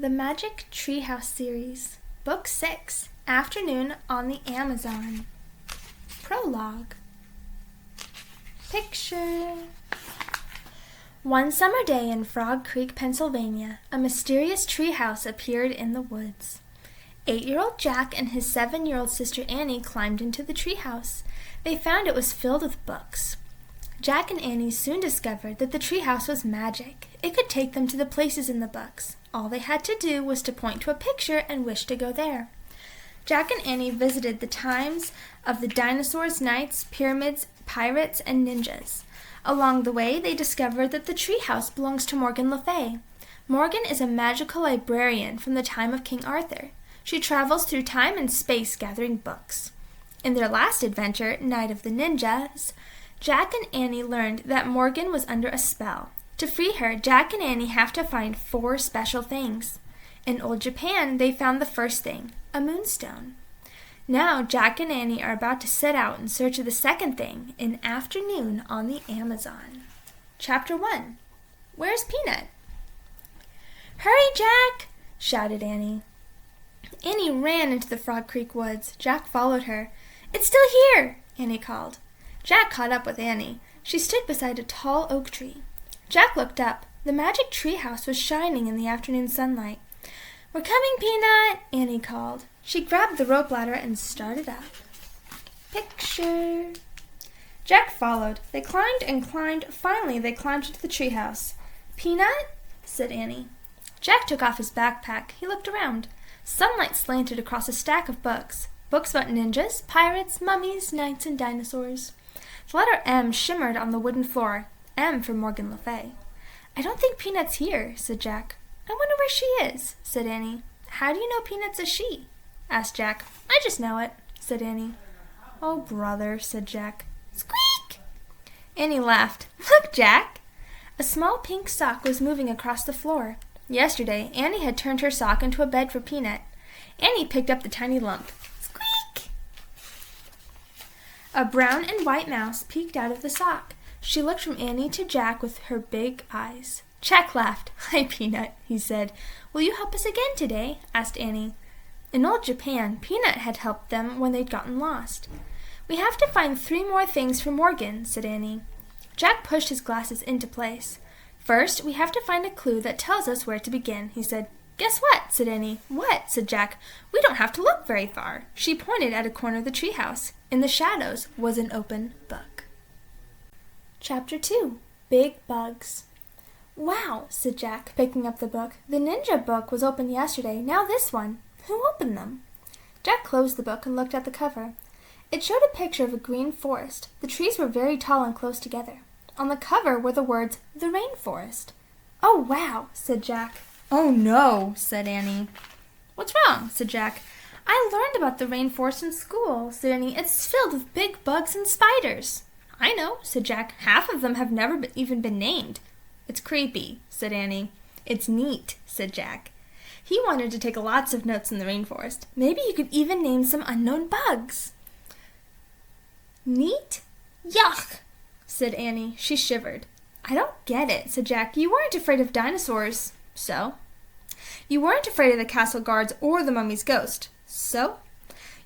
The Magic Treehouse Series, Book 6, Afternoon on the Amazon. Prologue. Picture. One summer day in Frog Creek, Pennsylvania, a mysterious treehouse appeared in the woods. 8-year-old Jack and his 7-year-old sister Annie climbed into the treehouse. They found it was filled with books. Jack and Annie soon discovered that the treehouse was magic. It could take them to the places in the books. All they had to do was to point to a picture and wish to go there. Jack and Annie visited the times of the dinosaurs, knights, pyramids, pirates, and ninjas. Along the way, they discovered that the treehouse belongs to Morgan Le Fay. Morgan is a magical librarian from the time of King Arthur. She travels through time and space gathering books. In their last adventure, Night of the Ninjas, Jack and Annie learned that Morgan was under a spell. To free her, Jack and Annie have to find 4 special things. In old Japan, they found the first thing, a moonstone. Now, Jack and Annie are about to set out in search of the second thing, an afternoon on the Amazon. Chapter 1. Where's Peanut? "Hurry, Jack!" shouted Annie. Annie ran into the Frog Creek woods. Jack followed her. "It's still here!" Annie called. Jack caught up with Annie. She stood beside a tall oak tree. Jack looked up. The magic treehouse was shining in the afternoon sunlight. "We're coming, Peanut!" Annie called. She grabbed the rope ladder and started up. Picture. Jack followed. They climbed and climbed. Finally, they climbed into the treehouse. "Peanut?" said Annie. Jack took off his backpack. He looked around. Sunlight slanted across a stack of books. Books about ninjas, pirates, mummies, knights, and dinosaurs. The letter M shimmered on the wooden floor. M for Morgan Le Fay. "I don't think Peanut's here," said Jack. "I wonder where she is," said Annie. "How do you know Peanut's a she?" asked Jack. "I just know it," said Annie. "Oh, brother," said Jack. "Squeak!" Annie laughed. "Look, Jack!" A small pink sock was moving across the floor. Yesterday, Annie had turned her sock into a bed for Peanut. Annie picked up the tiny lump. Squeak! A brown and white mouse peeked out of the sock. She looked from Annie to Jack with her big eyes. Jack laughed. "Hi, Peanut," he said. "Will you help us again today?" asked Annie. In old Japan, Peanut had helped them when they'd gotten lost. "We have to find 3 more things for Morgan," said Annie. Jack pushed his glasses into place. "First, we have to find a clue that tells us where to begin," he said. "Guess what?" said Annie. "What?" said Jack. "We don't have to look very far." She pointed at a corner of the treehouse. In the shadows was an open book. Chapter 2. Big Bugs. "Wow," said Jack, picking up the book. "The ninja book was open yesterday. Now this one. Who opened them?" Jack closed the book and looked at the cover. It showed a picture of a green forest. The trees were very tall and close together. On the cover were the words, "The Rainforest." "Oh, wow," said Jack. "Oh, no," said Annie. "What's wrong?" said Jack. "I learned about the rainforest in school," said Annie. "It's filled with big bugs and spiders." "I know," said Jack. "Half of them have never even been named." "It's creepy," said Annie. "It's neat," said Jack. He wanted to take lots of notes in the rainforest. Maybe he could even name some unknown bugs. "Neat? Yuck," said Annie. She shivered. "I don't get it," said Jack. "You weren't afraid of dinosaurs." "So?" "You weren't afraid of the castle guards or the mummy's ghost." "So?"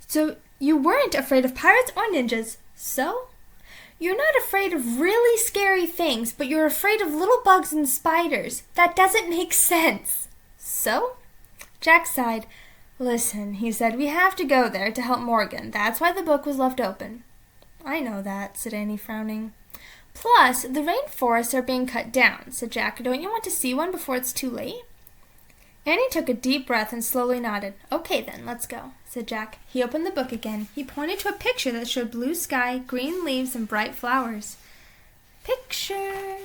"So you weren't afraid of pirates or ninjas." "So?" "You're not afraid of really scary things, but you're afraid of little bugs and spiders. That doesn't make sense." "So?" Jack sighed. "Listen," he said, "we have to go there to help Morgan. That's why the book was left open." "I know that," said Annie, frowning. "Plus, the rainforests are being cut down," said Jack. "Don't you want to see one before it's too late?" Annie took a deep breath and slowly nodded. "Okay then, let's go," said Jack. He opened the book again. He pointed to a picture that showed blue sky, green leaves, and bright flowers. Picture.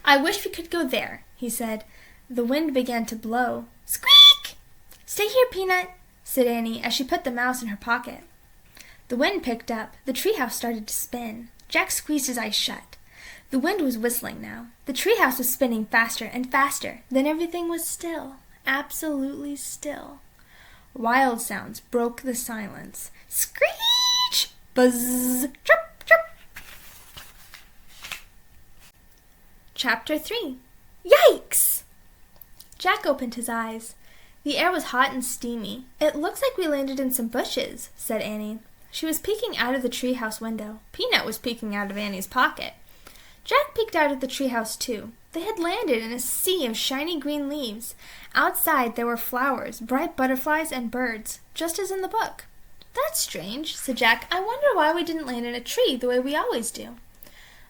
"I wish we could go there," he said. The wind began to blow. Squeak! "Stay here, Peanut," said Annie as she put the mouse in her pocket. The wind picked up. The treehouse started to spin. Jack squeezed his eyes shut. The wind was whistling now. The treehouse was spinning faster and faster. Then everything was still, absolutely still. Wild sounds broke the silence. Screech! Buzz! Chirp! Chirp! Chapter 3. Yikes! Jack opened his eyes. The air was hot and steamy. "It looks like we landed in some bushes," said Annie. She was peeking out of the treehouse window. Peanut was peeking out of Annie's pocket. Jack peeked out of the treehouse too. They had landed in a sea of shiny green leaves. Outside there were flowers, bright butterflies, and birds, just as in the book. "That's strange," said Jack. "I wonder why we didn't land in a tree the way we always do."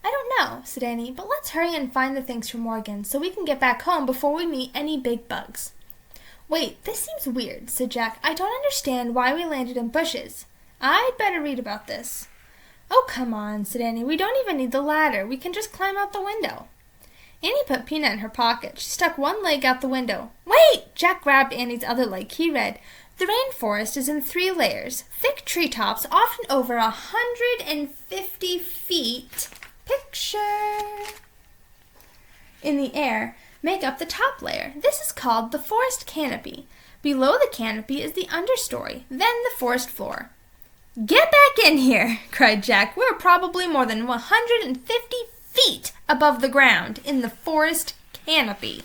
"I don't know," said Annie, "but let's hurry and find the things for Morgan so we can get back home before we meet any big bugs." "Wait, this seems weird," said Jack. "I don't understand why we landed in bushes. I'd better read about this." "Oh, come on," said Annie. "We don't even need the ladder. We can just climb out the window." Annie put Peanut in her pocket. She stuck one leg out the window. "Wait!" Jack grabbed Annie's other leg. He read, "The rainforest is in 3 layers. Thick treetops, often over 150 feet. Picture in the air make up the top layer. This is called the forest canopy. Below the canopy is the understory, then the forest floor." "Get back in here!" cried Jack. "We're probably more than 150 feet above the ground in the forest canopy."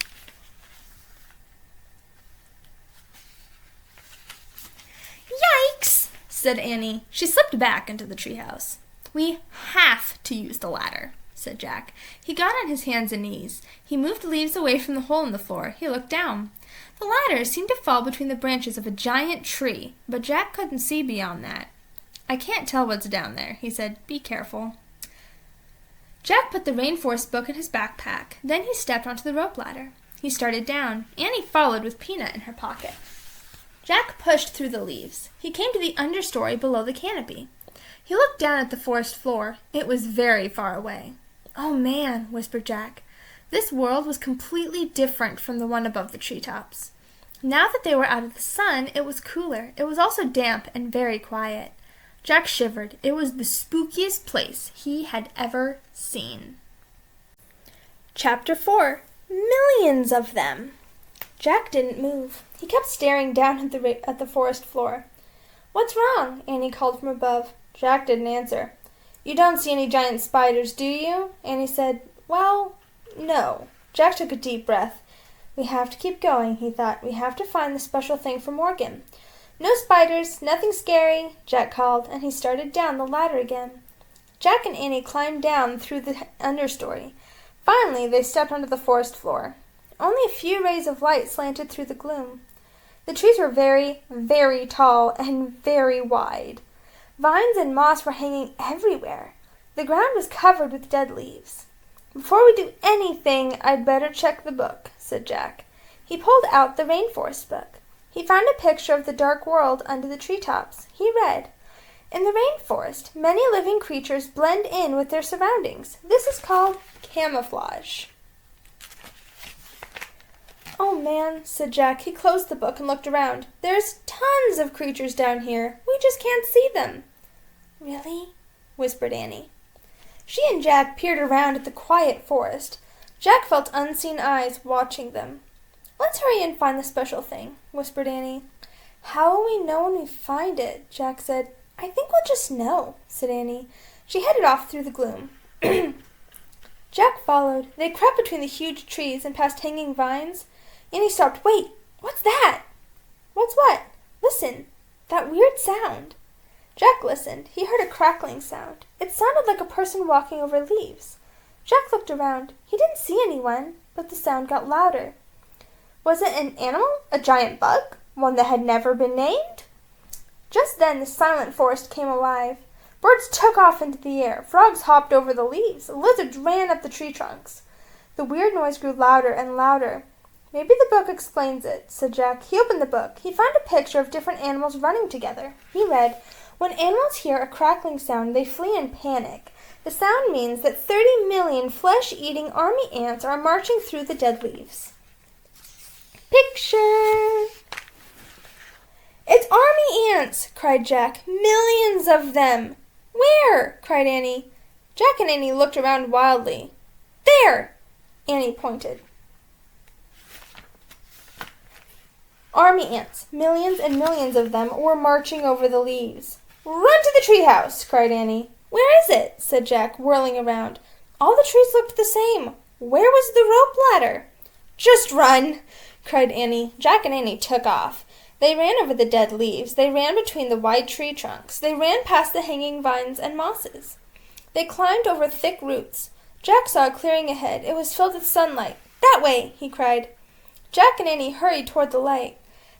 "Yikes!" said Annie. She slipped back into the treehouse. "We have to use the ladder," said Jack. He got on his hands and knees. He moved the leaves away from the hole in the floor. He looked down. The ladder seemed to fall between the branches of a giant tree, but Jack couldn't see beyond that. "I can't tell what's down there," he said. "Be careful." Jack put the rainforest book in his backpack. Then he stepped onto the rope ladder. He started down. Annie followed with Peanut in her pocket. Jack pushed through the leaves. He came to the understory below the canopy. He looked down at the forest floor. It was very far away. "Oh, man," whispered Jack. This world was completely different from the one above the treetops. Now that they were out of the sun, it was cooler. It was also damp and very quiet. Jack shivered. It was the spookiest place he had ever seen. Chapter 4. Millions of them. Jack didn't move. He kept staring down at the forest floor. "What's wrong?" Annie called from above. Jack didn't answer. "You don't see any giant spiders, do you?" Annie said. "Well, no." Jack took a deep breath. "We have to keep going," he thought. "We have to find the special thing for Morgan." "No spiders, nothing scary," Jack called, and he started down the ladder again. Jack and Annie climbed down through the understory. Finally, they stepped onto the forest floor. Only a few rays of light slanted through the gloom. The trees were very, very tall and very wide. Vines and moss were hanging everywhere. The ground was covered with dead leaves. "Before we do anything, I'd better check the book," said Jack. He pulled out the rainforest book. He found a picture of the dark world under the treetops. He read, "In the rainforest, many living creatures blend in with their surroundings. This is called camouflage." "Oh, man," said Jack. He closed the book and looked around. "There's tons of creatures down here. We just can't see them." "Really?" whispered Annie. She and Jack peered around at the quiet forest. Jack felt unseen eyes watching them. "Let's hurry and find the special thing," whispered Annie. "How will we know when we find it?" Jack said. "I think we'll just know," said Annie. She headed off through the gloom. Jack followed. They crept between the huge trees and past hanging vines. Annie stopped. "Wait, what's that?" "What's what?" "Listen, that weird sound." Jack listened. He heard a crackling sound. It sounded like a person walking over leaves. Jack looked around. He didn't see anyone, but the sound got louder. Was it an animal? A giant bug? One that had never been named? Just then the silent forest came alive. Birds took off into the air. Frogs hopped over the leaves. Lizards ran up the tree trunks. The weird noise grew louder and louder. "Maybe the book explains it," said Jack. He opened the book. He found a picture of different animals running together. He read, "When animals hear a crackling sound, they flee in panic. The sound means that 30 million flesh-eating army ants are marching through the dead leaves." Picture! "It's army ants!" cried Jack. "Millions of them!" "Where?" cried Annie. Jack and Annie looked around wildly. "There!" Annie pointed. Army ants, millions and millions of them, were marching over the leaves. "Run to the treehouse!" cried Annie. "Where is it?" said Jack, whirling around. All the trees looked the same. Where was the rope ladder? "Just run!" cried Annie. Jack and Annie took off. They ran over the dead leaves. They ran between the wide tree trunks. They ran past the hanging vines and mosses. They climbed over thick roots. Jack saw a clearing ahead. It was filled with sunlight. "That way!" he cried. Jack and Annie hurried toward the light.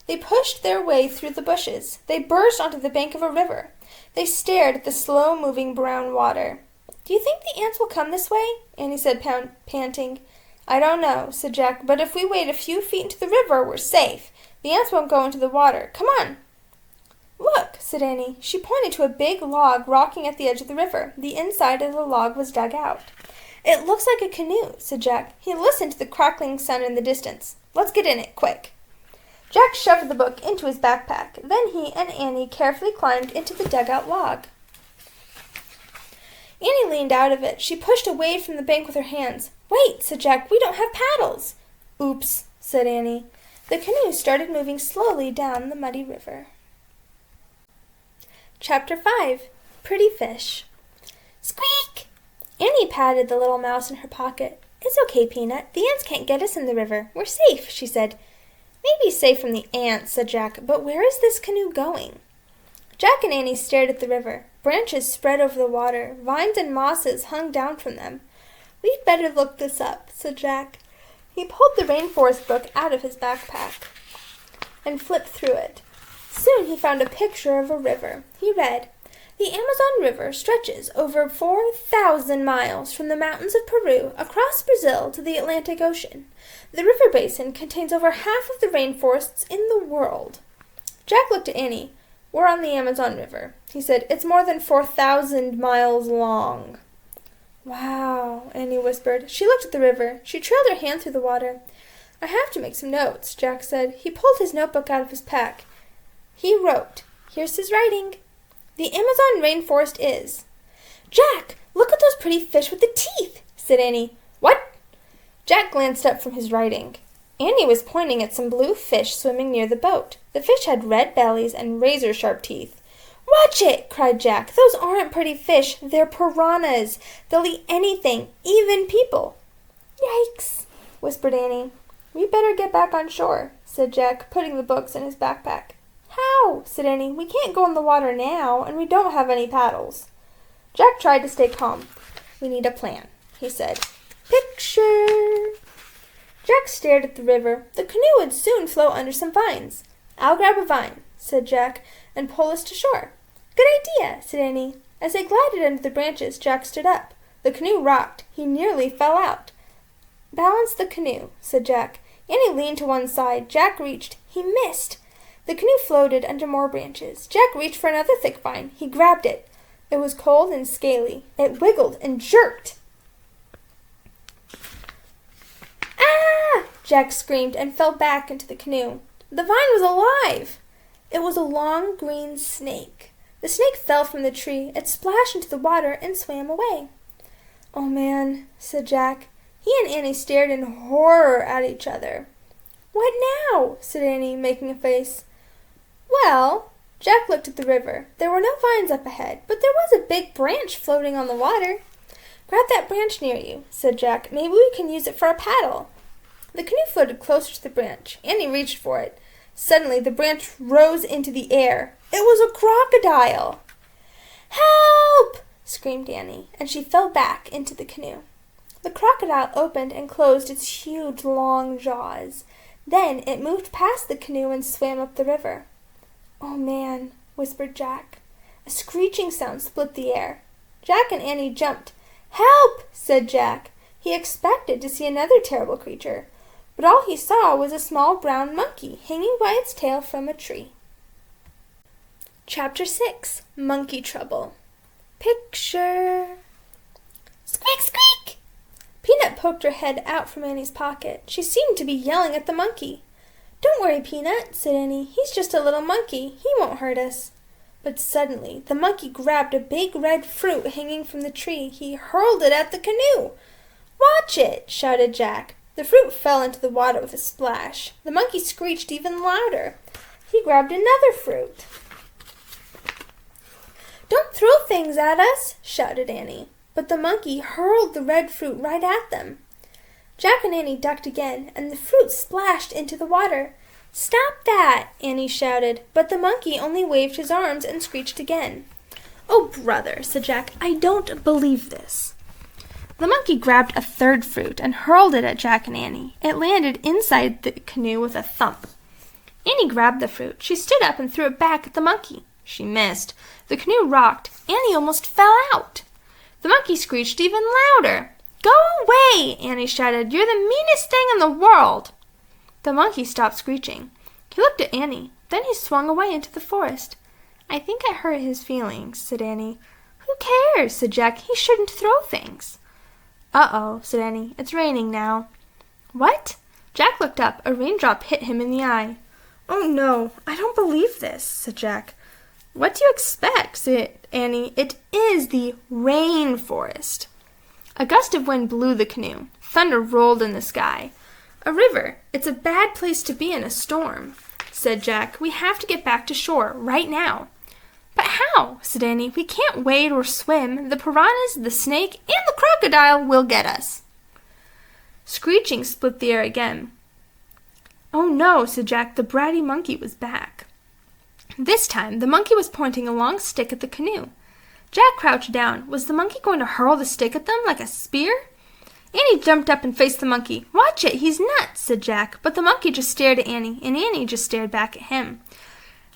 They pushed their way through the bushes. They burst onto the bank of a river. They stared at the slow-moving brown water. "Do you think the ants will come this way?" Annie said, panting. "I don't know," said Jack, "but if we wade a few feet into the river, we're safe. The ants won't go into the water. Come on." "Look," said Annie. She pointed to a big log rocking at the edge of the river. The inside of the log was dug out. "It looks like a canoe," said Jack. He listened to the crackling sound in the distance. "Let's get in it, quick." Jack shoved the book into his backpack. Then he and Annie carefully climbed into the dugout log. Annie leaned out of it. She pushed away from the bank with her hands. "Wait," said Jack. "We don't have paddles." "Oops," said Annie. The canoe started moving slowly down the muddy river. Chapter 5. Pretty Fish. Squeak! Annie patted the little mouse in her pocket. "It's okay, Peanut. The ants can't get us in the river. We're safe," she said. "Maybe safe from the ants," said Jack, "but where is this canoe going?" Jack and Annie stared at the river. Branches spread over the water. Vines and mosses hung down from them. "We'd better look this up," said Jack. He pulled the rainforest book out of his backpack and flipped through it. Soon he found a picture of a river. He read, "The Amazon River stretches over 4,000 miles from the mountains of Peru across Brazil to the Atlantic Ocean. The river basin contains over half of the rainforests in the world." Jack looked at Annie. "We're on the Amazon River," he said. "It's more than 4,000 miles long." "Wow," Annie whispered. She looked at the river. She trailed her hand through the water. "I have to make some notes," Jack said. He pulled his notebook out of his pack. He wrote. Here's his writing. "The Amazon rainforest is—" "Jack, look at those pretty fish with the teeth," said Annie. "What?" Jack glanced up from his writing. Annie was pointing at some blue fish swimming near the boat. The fish had red bellies and razor-sharp teeth. "Watch it!" cried Jack. "Those aren't pretty fish. They're piranhas. They'll eat anything, even people." "Yikes," whispered Annie. "We better get back on shore," said Jack, putting the books in his backpack. "How?" said Annie. "We can't go in the water now, and we don't have any paddles." Jack tried to stay calm. "We need a plan," he said. Picture! Jack stared at the river. The canoe would soon float under some vines. "I'll grab a vine," said Jack, "and pull us to shore." "Good idea," said Annie. As they glided under the branches, Jack stood up. The canoe rocked. He nearly fell out. "Balance the canoe," said Jack. Annie leaned to one side. Jack reached. He missed. The canoe floated under more branches. Jack reached for another thick vine. He grabbed it. It was cold and scaly. It wiggled and jerked. "Ah!" Jack screamed and fell back into the canoe. The vine was alive. It was a long green snake. The snake fell from the tree. It splashed into the water and swam away. "Oh, man," said Jack. He and Annie stared in horror at each other. "What now?" said Annie, making a face. "Well," Jack looked at the river. There were no vines up ahead, but there was a big branch floating on the water. "Grab that branch near you," said Jack. "Maybe we can use it for a paddle." The canoe floated closer to the branch. Annie reached for it. Suddenly, the branch rose into the air. It was a crocodile. "Help!" screamed Annie, and she fell back into the canoe. The crocodile opened and closed its huge, long jaws. Then it moved past the canoe and swam up the river. "Oh, man," whispered Jack. A screeching sound split the air. Jack and Annie jumped. "Help!" said Jack. He expected to see another terrible creature, but all he saw was a small brown monkey hanging by its tail from a tree. Chapter 6. Monkey Trouble. Picture! Squeak, squeak! Peanut poked her head out from Annie's pocket. She seemed to be yelling at the monkey. "Don't worry, Peanut," said Annie. "He's just a little monkey. He won't hurt us." But suddenly the monkey grabbed a big red fruit hanging from the tree. He hurled it at the canoe. "Watch it!" shouted Jack. The fruit fell into the water with a splash. The monkey screeched even louder. He grabbed another fruit. "Don't throw things at us!" shouted Annie. But the monkey hurled the red fruit right at them. Jack and Annie ducked again, and the fruit splashed into the water. "Stop that!" Annie shouted, but the monkey only waved his arms and screeched again. "Oh, brother," said Jack, "I don't believe this." The monkey grabbed a third fruit and hurled it at Jack and Annie. It landed inside the canoe with a thump. Annie grabbed the fruit. She stood up and threw it back at the monkey. She missed. The canoe rocked. Annie almost fell out. The monkey screeched even louder. "Go away!" Annie shouted. "You're the meanest thing in the world!" The monkey stopped screeching. He looked at Annie. Then he swung away into the forest. "I think I hurt his feelings," said Annie. "Who cares?" said Jack. "He shouldn't throw things." "Uh-oh," said Annie. "It's raining now." "What?" Jack looked up. A raindrop hit him in the eye. "Oh, no, I don't believe this," said Jack. "What do you expect?" said Annie. "It is the rainforest." A gust of wind blew the canoe. Thunder rolled in the sky. "A river. It's a bad place to be in a storm," said Jack. "We have to get back to shore right now." "But how?" said Annie. "We can't wade or swim. The piranhas, the snake, and the crocodile will get us." Screeching split the air again. "Oh no," said Jack. The bratty monkey was back. This time the monkey was pointing a long stick at the canoe. Jack crouched down. Was the monkey going to hurl the stick at them like a spear? Annie jumped up and faced the monkey. "Watch it, he's nuts," said Jack. But the monkey just stared at Annie, and Annie just stared back at him.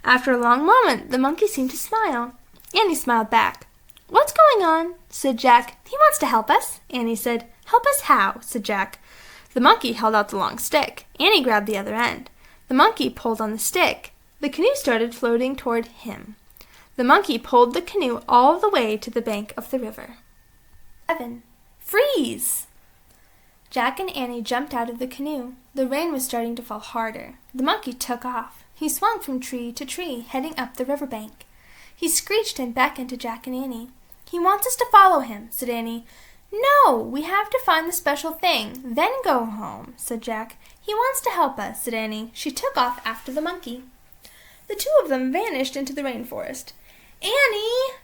After a long moment, the monkey seemed to smile. Annie smiled back. "What's going on?" said Jack. "He wants to help us," Annie said. "Help us how?" said Jack. The monkey held out the long stick. Annie grabbed the other end. The monkey pulled on the stick. The canoe started floating toward him. The monkey pulled the canoe all the way to the bank of the river. 7. Freeze! Jack and Annie jumped out of the canoe. The rain was starting to fall harder. The monkey took off. He swung from tree to tree, heading up the riverbank. He screeched and beckoned to Jack and Annie. "He wants us to follow him," said Annie. "No, we have to find the special thing, then go home," said Jack. "He wants to help us," said Annie. She took off after the monkey. The two of them vanished into the rainforest. "Annie!"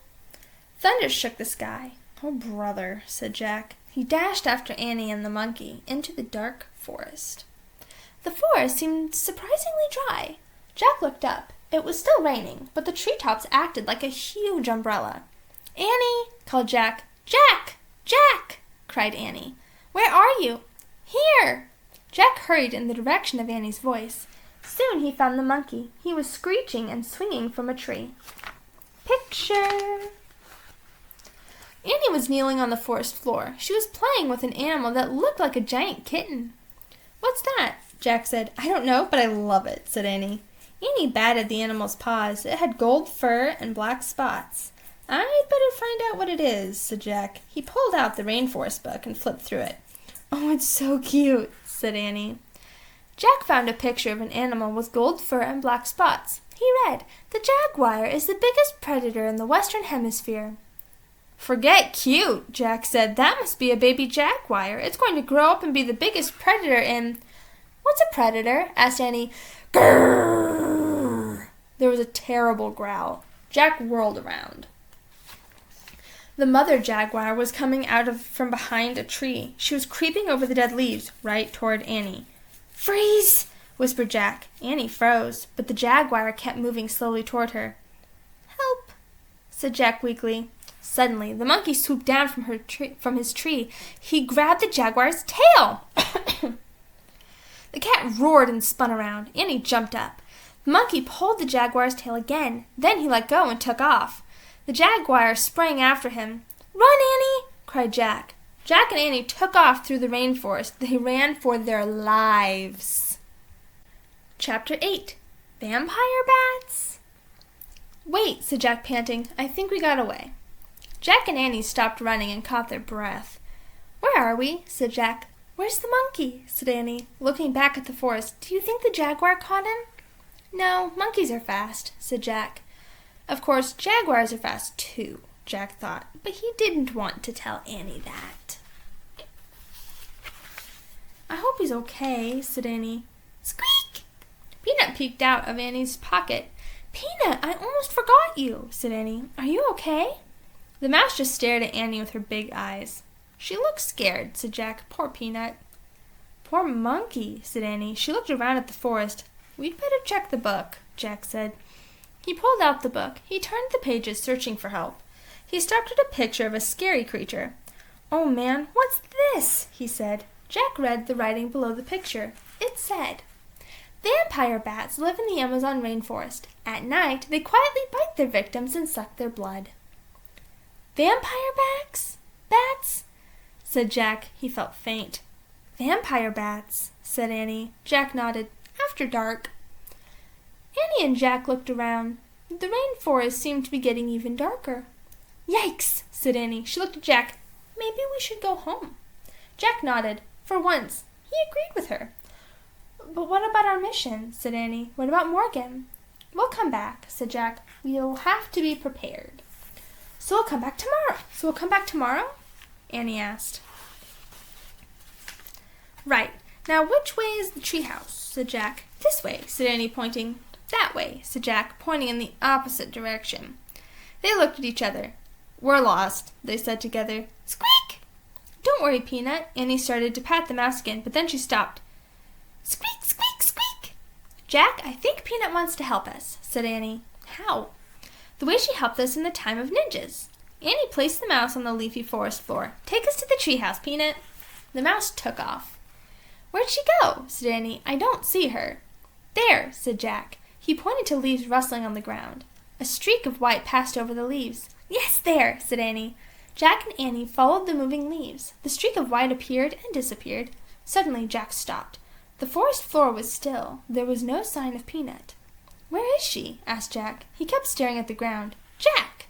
Thunder shook the sky. "Oh, brother," said Jack. He dashed after Annie and the monkey into the dark forest. The forest seemed surprisingly dry. Jack looked up. It was still raining, but the treetops acted like a huge umbrella. "Annie!" called Jack. "Jack! Jack!" cried Annie. "Where are you?" "Here!" Jack hurried in the direction of Annie's voice. Soon he found the monkey. He was screeching and swinging from a tree. Picture! Annie was kneeling on the forest floor. She was playing with an animal that looked like a giant kitten. "What's that?" Jack said. "I don't know, but I love it," said Annie. Annie batted the animal's paws. It had gold fur and black spots. "I'd better find out what it is," said Jack. He pulled out the rainforest book and flipped through it. "Oh, it's so cute," said Annie. Jack found a picture of an animal with gold fur and black spots. He read, "The jaguar is the biggest predator in the Western Hemisphere." "Forget cute," Jack said. "That must be a baby jaguar. It's going to grow up and be the biggest predator in—" "What's a predator?" asked Annie. "Grrr!" There was a terrible growl. Jack whirled around. The mother jaguar was coming from behind a tree. She was creeping over the dead leaves right toward Annie. "Freeze!" whispered Jack. Annie froze, but the jaguar kept moving slowly toward her. "Help!" said Jack weakly. Suddenly, the monkey swooped down from his tree. He grabbed the jaguar's tail. The cat roared and spun around. Annie jumped up. The monkey pulled the jaguar's tail again. Then he let go and took off. The jaguar sprang after him. "Run, Annie!" cried Jack. Jack and Annie took off through the rainforest. They ran for their lives. Chapter 8. Vampire Bats? "Wait," said Jack, panting. "I think we got away." Jack and Annie stopped running and caught their breath. "Where are we?" said Jack. "Where's the monkey?" said Annie, looking back at the forest. "Do you think the jaguar caught him?" "No, monkeys are fast," said Jack. Of course, jaguars are fast too, Jack thought, but he didn't want to tell Annie that. "I hope he's okay," said Annie. Squeak! Peanut peeked out of Annie's pocket. "Peanut, I almost forgot you," said Annie. "Are you okay?" The mouse just stared at Annie with her big eyes. "She looks scared," said Jack. "Poor Peanut." Poor monkey, said Annie. She looked around at the forest. We'd better check the book, Jack said. He pulled out the book. He turned the pages, searching for help. He stopped at a picture of a scary creature. Oh, man, what's this? He said. Jack read the writing below the picture. It said, Vampire bats live in the Amazon rainforest. At night, they quietly bite their victims and suck their blood. Vampire bats? Bats? Said Jack. He felt faint. Vampire bats, said Annie. Jack nodded. After dark. Annie and Jack looked around. The rainforest seemed to be getting even darker. Yikes, said Annie. She looked at Jack. Maybe we should go home. Jack nodded. For once, he agreed with her. But what about our mission? Said Annie. What about Morgan? We'll come back, said Jack. We'll have to be prepared. So we'll come back tomorrow? Annie asked. Right. Now which way is the treehouse? Said Jack. This way, said Annie, pointing. That way, said Jack, pointing in the opposite direction. They looked at each other. We're lost, they said together. Squeak! Don't worry, Peanut. Annie started to pat the mouse again, but then she stopped. Squeak, squeak, squeak! Jack, I think Peanut wants to help us, said Annie. How? The way she helped us in the time of ninjas. Annie placed the mouse on the leafy forest floor. Take us to the treehouse, Peanut. The mouse took off. Where'd she go? Said Annie. I don't see her. There, said Jack. He pointed to leaves rustling on the ground. A streak of white passed over the leaves. Yes, there, said Annie. Jack and Annie followed the moving leaves. The streak of white appeared and disappeared. Suddenly Jack stopped. The forest floor was still. There was no sign of Peanut. Where is she? Asked Jack. He kept staring at the ground. Jack!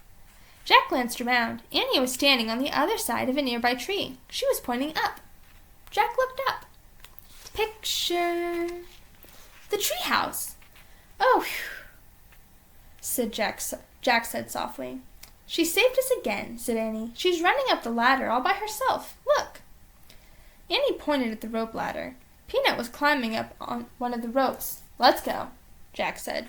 Jack glanced around. Annie was standing on the other side of a nearby tree. She was pointing up. Jack looked up. Picture the treehouse. Oh, whew, said Jack said softly. She saved us again, said Annie. She's running up the ladder all by herself. Look. Annie pointed at the rope ladder. Peanut was climbing up on one of the ropes. Let's go, Jack said.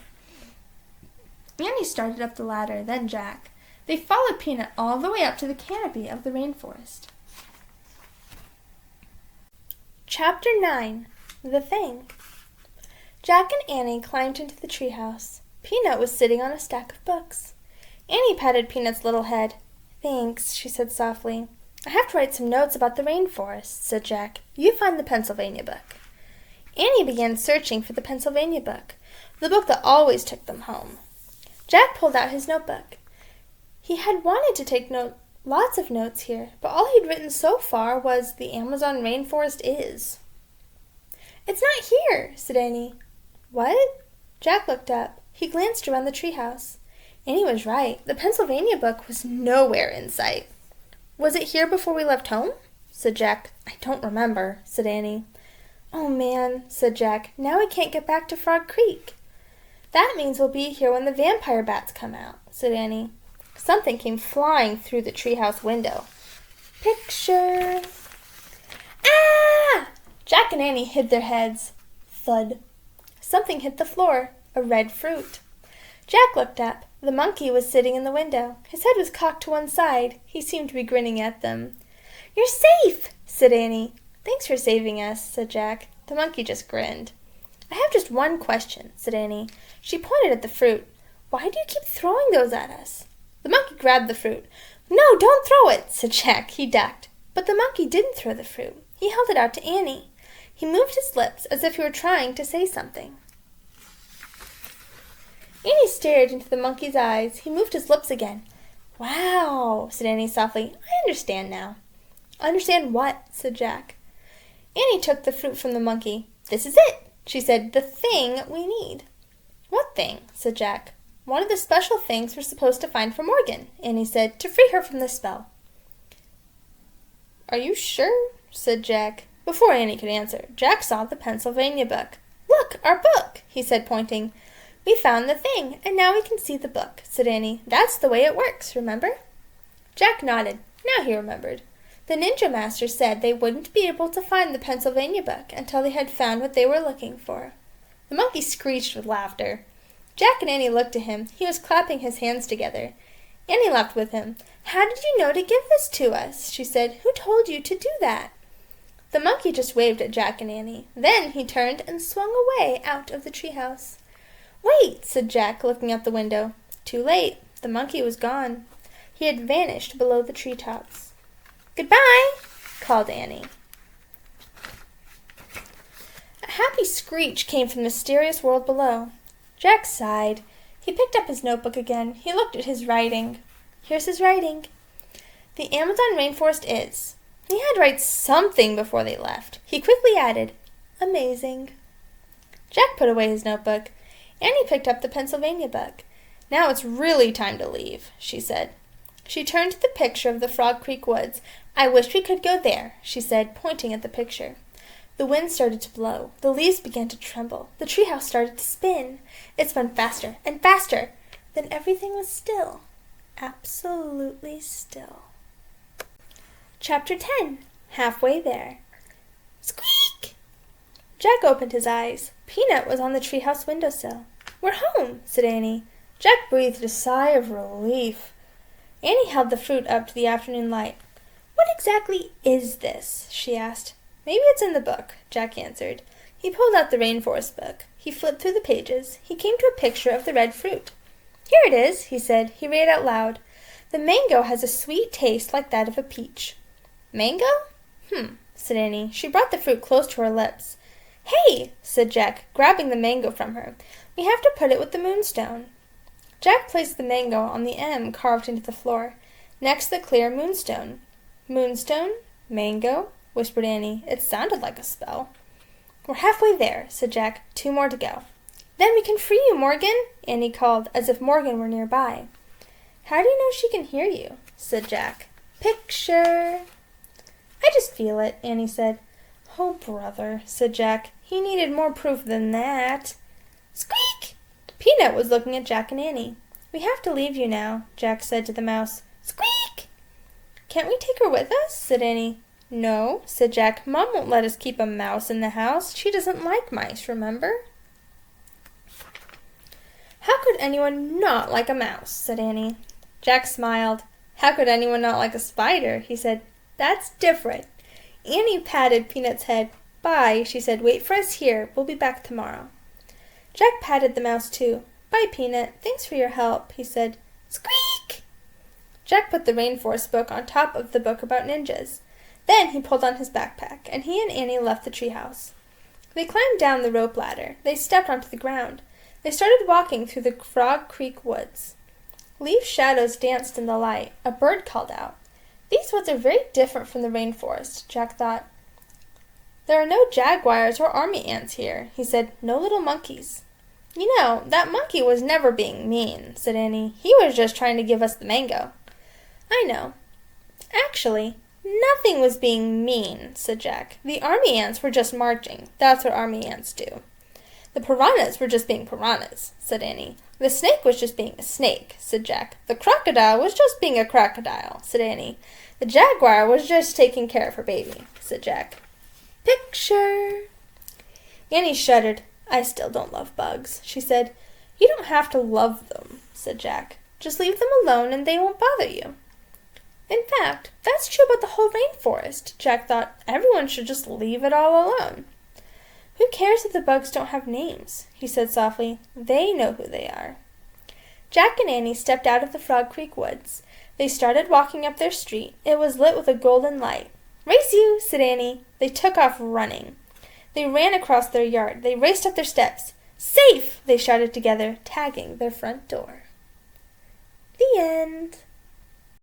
Annie started up the ladder, then Jack. They followed Peanut all the way up to the canopy of the rainforest. Chapter 9. The Thing. Jack and Annie climbed into the treehouse. Peanut was sitting on a stack of books. Annie patted Peanut's little head. Thanks, she said softly. I have to write some notes about the rainforest, said Jack. You find the Pennsylvania book. Annie began searching for the Pennsylvania book, the book that always took them home. Jack pulled out his notebook. He had wanted to take lots of notes here, but all he'd written so far was, the Amazon rainforest is. It's not here, said Annie. What? Jack looked up. He glanced around the treehouse. Annie was right. The Pennsylvania book was nowhere in sight. Was it here before we left home? Said Jack. I don't remember, said Annie. Oh, man, said Jack. Now we can't get back to Frog Creek. That means we'll be here when the vampire bats come out, said Annie. Something came flying through the treehouse window. Picture. Ah! Jack and Annie hid their heads. Thud. Something hit the floor. A red fruit. Jack looked up. The monkey was sitting in the window. His head was cocked to one side. He seemed to be grinning at them. You're safe, said Annie. Thanks for saving us, said Jack. The monkey just grinned. I have just one question, said Annie. She pointed at the fruit. Why do you keep throwing those at us? The monkey grabbed the fruit. No, don't throw it, said Jack. He ducked. But the monkey didn't throw the fruit. He held it out to Annie. He moved his lips as if he were trying to say something. Annie stared into the monkey's eyes. He moved his lips again. Wow, said Annie softly. I understand now. Understand what? Said Jack. Annie took the fruit from the monkey. This is it, she said. The thing we need. What thing? Said Jack. One of the special things we're supposed to find for Morgan, Annie said, to free her from the spell. Are you sure? Said Jack. Before Annie could answer, Jack saw the Pennsylvania book. Look, our book, he said, pointing. We found the thing, and now we can see the book, said Annie. That's the way it works, remember? Jack nodded. Now he remembered. The ninja master said they wouldn't be able to find the Pennsylvania book until they had found what they were looking for. The monkey screeched with laughter. Jack and Annie looked at him. He was clapping his hands together. Annie laughed with him. How did you know to give this to us? She said. Who told you to do that? The monkey just waved at Jack and Annie. Then he turned and swung away out of the treehouse. "Wait," said Jack, looking out the window. Too late. The monkey was gone. He had vanished below the treetops. "Goodbye," called Annie. A happy screech came from the mysterious world below. Jack sighed. He picked up his notebook again. He looked at his writing. Here's his writing. "The Amazon rainforest is." He had to write something before they left. He quickly added, "amazing." Jack put away his notebook. Annie picked up the Pennsylvania book. "Now it's really time to leave," she said. She turned to the picture of the Frog Creek woods. "I wish we could go there," she said, pointing at the picture. The wind started to blow. The leaves began to tremble. The treehouse started to spin. It spun faster and faster. Then everything was still. Absolutely still. Chapter 10. Halfway There. Squeak! Jack opened his eyes. Peanut was on the treehouse windowsill. "We're home," said Annie. Jack breathed a sigh of relief. Annie held the fruit up to the afternoon light. "What exactly is this?" she asked. "Maybe it's in the book," Jack answered. He pulled out the rainforest book. He flipped through the pages. He came to a picture of the red fruit. "Here it is," he said. He read out loud. "The mango has a sweet taste like that of a peach." "Mango? Said Annie. She brought the fruit close to her lips. "Hey," said Jack, grabbing the mango from her. "We have to put it with the moonstone." Jack placed the mango on the M carved into the floor, next the clear moonstone. "Moonstone? Mango?" whispered Annie. It sounded like a spell. "We're halfway there," said Jack. "2 more to go." "Then we can free you, Morgan," Annie called, as if Morgan were nearby. "How do you know she can hear you?" said Jack. "Picture." "I just feel it," Annie said. "Oh, brother," said Jack. He needed more proof than that. Squeak! Peanut was looking at Jack and Annie. "We have to leave you now," Jack said to the mouse. Squeak! "Can't we take her with us?" said Annie. "No," said Jack. "Mom won't let us keep a mouse in the house. She doesn't like mice, remember?" "How could anyone not like a mouse?" said Annie. Jack smiled. "How could anyone not like a spider?" he said. "That's different." Annie patted Peanut's head. "Bye," she said. "Wait for us here. We'll be back tomorrow." Jack patted the mouse too. "Bye, Peanut. Thanks for your help," he said. Squeak! Jack put the rainforest book on top of the book about ninjas. Then he pulled on his backpack, and he and Annie left the treehouse. They climbed down the rope ladder. They stepped onto the ground. They started walking through the Frog Creek woods. Leaf shadows danced in the light. A bird called out. These woods are very different from the rainforest, Jack thought. "There are no jaguars or army ants here," he said. "No little monkeys." "You know, that monkey was never being mean," said Annie. "He was just trying to give us the mango." "I know." "Actually, nothing was being mean," said Jack. "The army ants were just marching. That's what army ants do." "The piranhas were just being piranhas," said Annie. "The snake was just being a snake," said Jack. "The crocodile was just being a crocodile," said Annie. "The jaguar was just taking care of her baby," said Jack. Picture. Annie shuddered. "I still don't love bugs," she said. "You don't have to love them," said Jack. "Just leave them alone and they won't bother you." In fact, that's true about the whole rainforest, Jack thought. Everyone should just leave it all alone. "Who cares if the bugs don't have names?" he said softly. "They know who they are." Jack and Annie stepped out of the Frog Creek woods. They started walking up their street. It was lit with a golden light. "Race you," said Annie. They took off running. They ran across their yard. They raced up their steps. "Safe!" they shouted together, tagging their front door. The end.